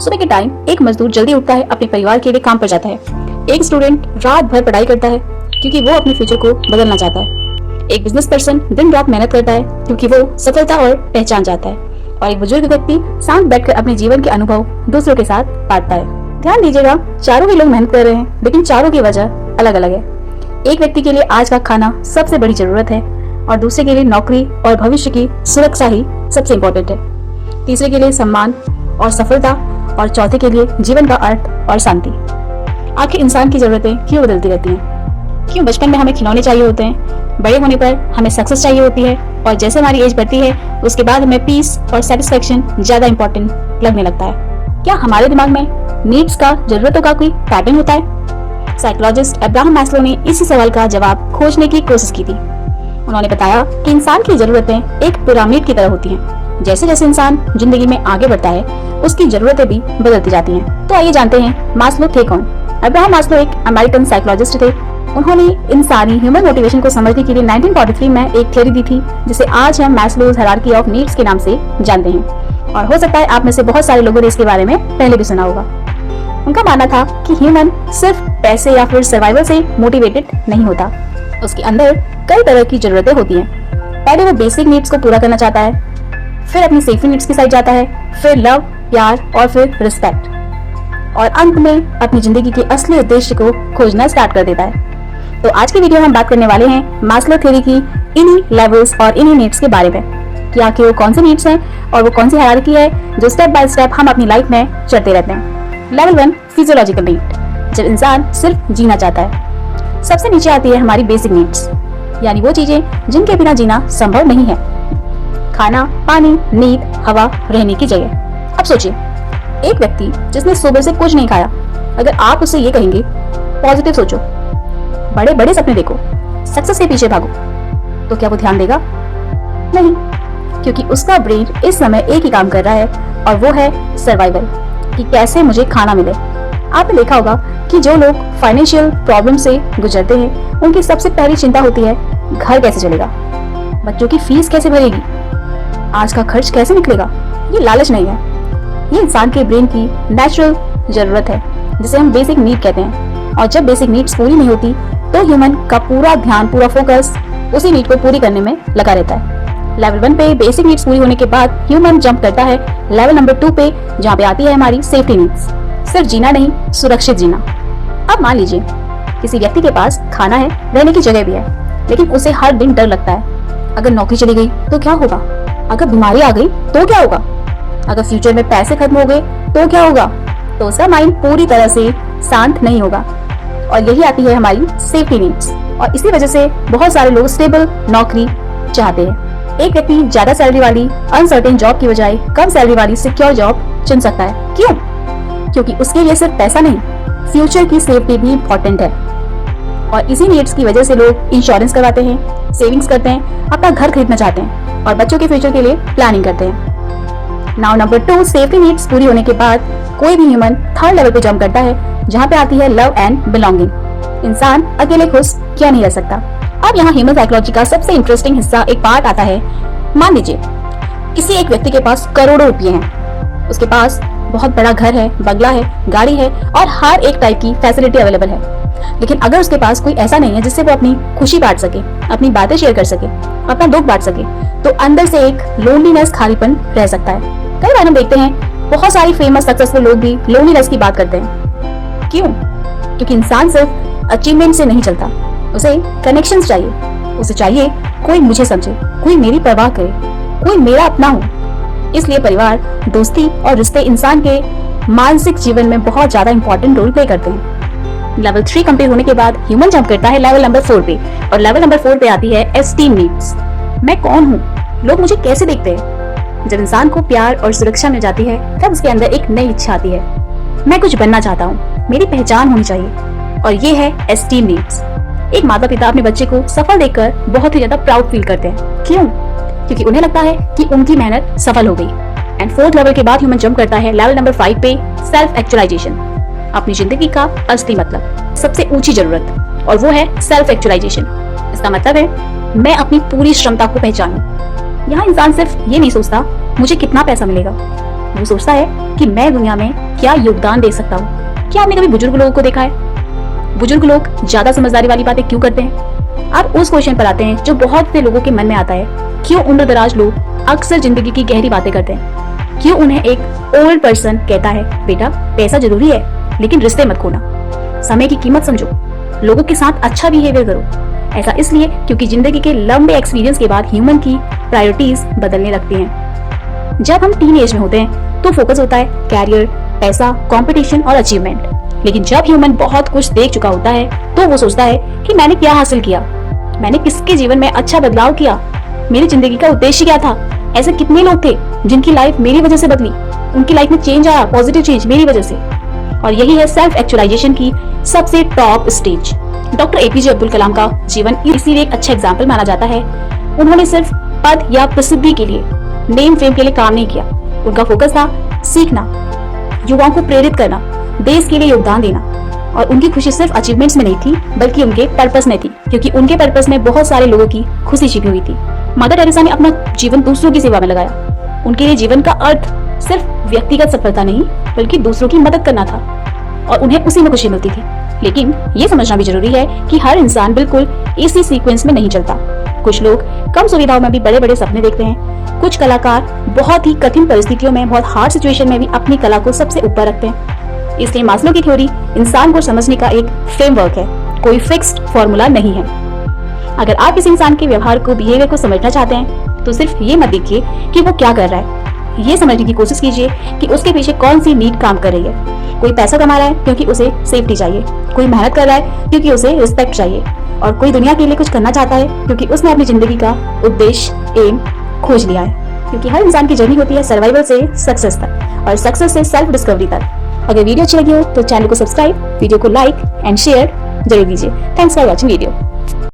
सुबह के टाइम एक मजदूर जल्दी उठता है, अपने परिवार के लिए काम पर जाता है। एक स्टूडेंट रात भर पढ़ाई करता है क्योंकि वो अपने फ्यूचर को बदलना चाहता है। एक बिजनेस पर्सन दिन रात मेहनत करता है क्योंकि वो सफलता और पहचान चाहता है। और एक बुजुर्ग व्यक्ति शांत बैठकर अपने जीवन के अनुभव दूसरों के साथ बांटता है। ध्यान दीजिएगा, चारों ही लोग मेहनत कर रहे हैं, लेकिन चारों की वजह अलग अलग है। एक व्यक्ति के लिए आज का खाना सबसे बड़ी जरूरत है और दूसरे के लिए नौकरी और भविष्य की सुरक्षा ही सबसे इम्पोर्टेंट है। तीसरे के लिए सम्मान और सफलता और चौथे के लिए जीवन का अर्थ और शांति। आखिर इंसान की जरूरतें क्यों बदलती रहती हैं? क्यों बचपन में हमें खिलौने चाहिए होते हैं, बड़े होने पर हमें सक्सेस चाहिए होती है और जैसे हमारी एज बढ़ती है उसके बाद हमें पीस और सेटिस्फेक्शन ज्यादा इंपॉर्टेंट लगने लगता है? क्या हमारे दिमाग में नीड्स का, जरूरतों का कोई पैटर्न होता है? साइकोलॉजिस्ट अब्राहम मैस्लो ने इसी सवाल का जवाब खोजने की कोशिश की थी। उन्होंने बताया कि इंसान की जरूरतें एक पिरामिड की तरह होती हैं। जैसे जैसे इंसान जिंदगी में आगे बढ़ता है उसकी जरूरतें भी बदलती जाती हैं। तो आइए जानते हैं मास्लो थे कौन। अब्राहम मास्लो एक अमेरिकन साइकोलॉजिस्ट थे। उन्होंने इंसानी ह्यूमन मोटिवेशन को समझने के लिए 1943 में एक थ्योरी दी थी जिसे आज हम मैस्लोज हायरार्की ऑफ नीड्स के नाम से जानते हैं। और हो सकता है आप में से बहुत सारे लोगों ने इसके बारे में पहले भी सुना होगा। उनका मानना था कि ह्यूमन सिर्फ पैसे या फिर सर्वाइवल से मोटिवेटेड नहीं होता, उसके अंदर कई तरह की जरूरतें होती हैं। पहले वो बेसिक नीड्स को पूरा करना चाहता है, फिर अपनी सेफ्टी नीड्स की साइड जाता है, फिर लव, प्यार और फिर रिस्पेक्ट, और अंत में अपनी जिंदगी के असली उद्देश्य को खोजना स्टार्ट कर देता है। तो आज की वीडियो में हम बात करने वाले हैं मास्लो थ्योरी की इन्हीं लेवल्स और इन्हीं नीड्स के बारे में कि आखिर वो कौन से नीड्स हैं और वो कौन सी हायरार्की है जो स्टेप बाय स्टेप हम अपनी लाइफ में चढ़ते रहते हैं। लेवल 1 फिजियोलॉजिकल नीड, जब इंसान सिर्फ जीना चाहता है। सबसे नीचे आती है हमारी बेसिक नीड्स, यानी वो चीजें जिनके बिना जीना संभव नहीं है। खाना, पानी, नींद, हवा, रहने की जगह। अब सोचिए, एक व्यक्ति जिसने सुबह से कुछ नहीं खाया, अगर आप उससे ये कहेंगे पॉजिटिव सोचो, बड़े बड़े सपने देखो, सक्सेस के पीछे भागो, तो क्या वो ध्यान देगा? नहीं, क्योंकि उसका ब्रेन इस समय एक ही काम कर रहा है और वो है सर्वाइवल, कि कैसे मुझे खाना मिले। आपने देखा होगा कि जो लोग फाइनेंशियल प्रॉब्लम से गुजरते हैं उनकी सबसे पहली चिंता होती है घर कैसे चलेगा, बच्चों की फीस कैसे भरेगी, आज का खर्च कैसे निकलेगा। ये लालच नहीं है, ये इंसान के ब्रेन की नेचुरल जरूरत है जिसे हम बेसिक नीड कहते हैं। और जब बेसिक नीड्स पूरी नहीं होती तो ह्यूमन का पूरा ध्यान, पूरा फोकस उसी नीड को पूरी करने में लगा रहता है। लेवल 1 पे बेसिक नीड्स पूरी होने के बाद ह्यूमन जंप करता है लेवल नंबर 2 पे, जहाँ पे आती है हमारी सेफ्टी नीड्स। सिर्फ जीना नहीं, सुरक्षित जीना। अब मान लीजिए किसी व्यक्ति के पास खाना है, रहने की जगह भी है, लेकिन उसे हर दिन डर लगता है अगर नौकरी चली गई तो क्या होगा, अगर बीमारी आ गई तो क्या होगा, अगर फ्यूचर में पैसे खत्म हो गए तो क्या होगा। तो उसका माइंड पूरी तरह से शांत नहीं होगा। और यही आती है हमारी सेफ्टी नीड्स। और इसी वजह से बहुत सारे लोग स्टेबल नौकरी चाहते हैं। एक व्यक्ति ज्यादा सैलरी वाली अनसर्टेन जॉब की बजाय कम सैलरी वाली सिक्योर जॉब चुन सकता है। क्यों? क्योंकि उसके लिए सिर्फ पैसा नहीं, फ्यूचर की सेफ्टी भी इम्पोर्टेंट है। और इसी नीड्स की वजह से लोग इंश्योरेंस करवाते हैं, सेविंग्स करते हैं, अपना घर खरीदना चाहते हैं और बच्चों के फ्यूचर के लिए प्लानिंग करते हैं। नाउ नंबर 2, सेफ्टी नीड्स पूरी होने के बाद कोई भी ह्यूमन थर्ड लेवल पे जंप करता है, जहाँ पे आती है लव एंड बिलोंगिंग। इंसान अकेले खुश क्यों नहीं रह सकता। अब यहाँ ह्यूमन साइकोलॉजी का सबसे इंटरेस्टिंग हिस्सा, एक पार्ट आता है। मान लीजिए किसी एक व्यक्ति के पास करोड़ों रुपये हैं, उसके पास बहुत बड़ा घर है, बंगला है, गाड़ी है और हर एक टाइप की फैसिलिटी अवेलेबल है, लेकिन अगर उसके पास कोई ऐसा नहीं है जिससे वो अपनी खुशी बांट सके, अपनी बातें शेयर कर सके, अपना दुख बांट सके, तो अंदर से एक लोनलीनेस, खालीपन रह सकता है। कई बार हम देखते हैं बहुत सारी फेमस सक्सेसफुल लोग भी लोनलीनेस की बात करते हैं। क्यों? क्योंकि इंसान सिर्फ अचीवमेंट से नहीं चलता, उसे कनेक्शंस चाहिए, उसे चाहिए कोई मुझे समझे, कोई मेरी परवाह करे, कोई मेरा अपना हो। इसलिए परिवार, दोस्ती और रिश्ते इंसान के मानसिक जीवन में बहुत ज्यादा इंपॉर्टेंट रोल प्ले करते हैं। लेवल 3 कंप्लीट होने के बाद ह्यूमन जंप करता है लेवल नंबर 4 पे, और लेवल नंबर 4 पे आती है एस्टीम नीड्स। मैं कौन हूँ, लोग मुझे कैसे देखते हैं। जब इंसान को प्यार और सुरक्षा मिल जाती है तब उसके अंदर एक नई इच्छा आती है, मैं कुछ बनना चाहता हूँ, मेरी पहचान होनी चाहिए। और ये है एस्टीम नीड्स। एक माता पिता अपने बच्चे को सफल देखकर बहुत ही ज्यादा प्राउड फील करते हैं। क्यों? क्योंकि उन्हें लगता है कि उनकी मेहनत सफल हो गई। एंड 4th लेवल के बाद ह्यूमन जंप करता है लेवल नंबर 5 पे, सेल्फ एक्चुअलाइजेशन। अपनी जिंदगी का असली मतलब, सबसे ऊंची जरूरत, और वो है सेल्फ एक्चुअलाइजेशन। इसका मतलब है मैं अपनी पूरी क्षमता को पहचानूं। यहाँ इंसान सिर्फ ये नहीं सोचता मुझे कितना पैसा मिलेगा, वो सोचता है कि मैं दुनिया में क्या योगदान दे सकता हूँ। क्या आपने कभी बुजुर्ग लोगों को देखा है? बुजुर्ग लोग ज्यादा समझदारी वाली बातें क्यों करते हैं? आप उस क्वेश्चन पर आते हैं जो बहुत से लोगों के मन में आता है, क्यों उम्र दराज लोग अक्सर जिंदगी की गहरी बातें करते हैं? क्यों उन्हें एक ओल्ड पर्सन कहता है, बेटा पैसा जरूरी है लेकिन रिश्ते मत खोना, समय की कीमत समझो, लोगों के साथ अच्छा बिहेवियर करो। ऐसा इसलिए क्योंकि जिंदगी के लंबे एक्सपीरियंस के बाद ह्यूमन की प्रायोरिटीज बदलने लगती हैं। जब हम टीन एज में होते हैं तो फोकस होता है कैरियर, पैसा, कंपटीशन और अचीवमेंट। लेकिन जब ह्यूमन बहुत कुछ देख चुका होता है तो वो सोचता है कि मैंने क्या हासिल किया, मैंने किसके जीवन में अच्छा बदलाव किया, मेरी जिंदगी का उद्देश्य क्या था। ऐसे कितने लोग थे जिनकी लाइफ मेरी वजह से बदली, उनकी लाइफ में चेंज आया, पॉजिटिव चेंज मेरी वजह से। और यही है सेल्फ एक्चुअलाइजेशन की सबसे top stage. Doctor APJ Abdul Kalam का जीवन इसीलिए एक अच्छा एग्जाम्पल माना जाता है। उन्होंने सिर्फ पद या प्रसिद्धि के लिए, नेम फेम के लिए काम नहीं किया। उनका फोकस था सीखना, युवाओं को प्रेरित करना, देश के लिए योगदान देना। और उनकी खुशी सिर्फ अचीवमेंट्स में नहीं थी बल्कि उनके पर्पस में थी, क्योंकि उनके पर्पस में बहुत सारे लोगों की खुशी छिपी हुई थी। मदर टेरेसा ने अपना जीवन दूसरों की सेवा में लगाया। उनके लिए जीवन का अर्थ सिर्फ व्यक्तिगत सफलता नहीं बल्कि दूसरों की मदद करना था, और उन्हें उसी में खुशी मिलती थी। लेकिन ये समझना भी जरूरी है कि हर इंसान बिल्कुल इसी सीक्वेंस में नहीं चलता। कुछ लोग कम सुविधाओं में भी बड़े बड़े सपने देखते हैं। कुछ कलाकार बहुत ही कठिन परिस्थितियों में, बहुत हार्ड सिचुएशन में भी अपनी कला को सबसे ऊपर रखते हैं। इसलिए मास्लो की थ्योरी इंसान को समझने का एक फ्रेमवर्क है, कोई फिक्स्ड फॉर्मूला नहीं है। अगर आप किसी इंसान के व्यवहार को, बिहेवियर को समझना चाहते हैं तो सिर्फ ये मत देखिए कि वो क्या कर रहा है, ये समझने की कोशिश कीजिए कि उसके पीछे कौन सी नीड काम कर रही है। कोई पैसा कमा रहा है क्योंकि उसे सेफ्टी चाहिए, कोई मेहनत कर रहा है क्योंकि उसे रिस्पेक्ट चाहिए, और कोई दुनिया के लिए कुछ करना चाहता है क्योंकि उसने अपनी जिंदगी का उद्देश्य, एम खोज लिया है। क्योंकि हर इंसान की जर्नी होती है सर्वाइवल से सक्सेस तक, और सक्सेस से सेल्फ डिस्कवरी तक। अगर वीडियो अच्छी लगी हो तो चैनल को सब्सक्राइब, वीडियो को लाइक एंड शेयर जरूर कीजिए। Thanks for watching video.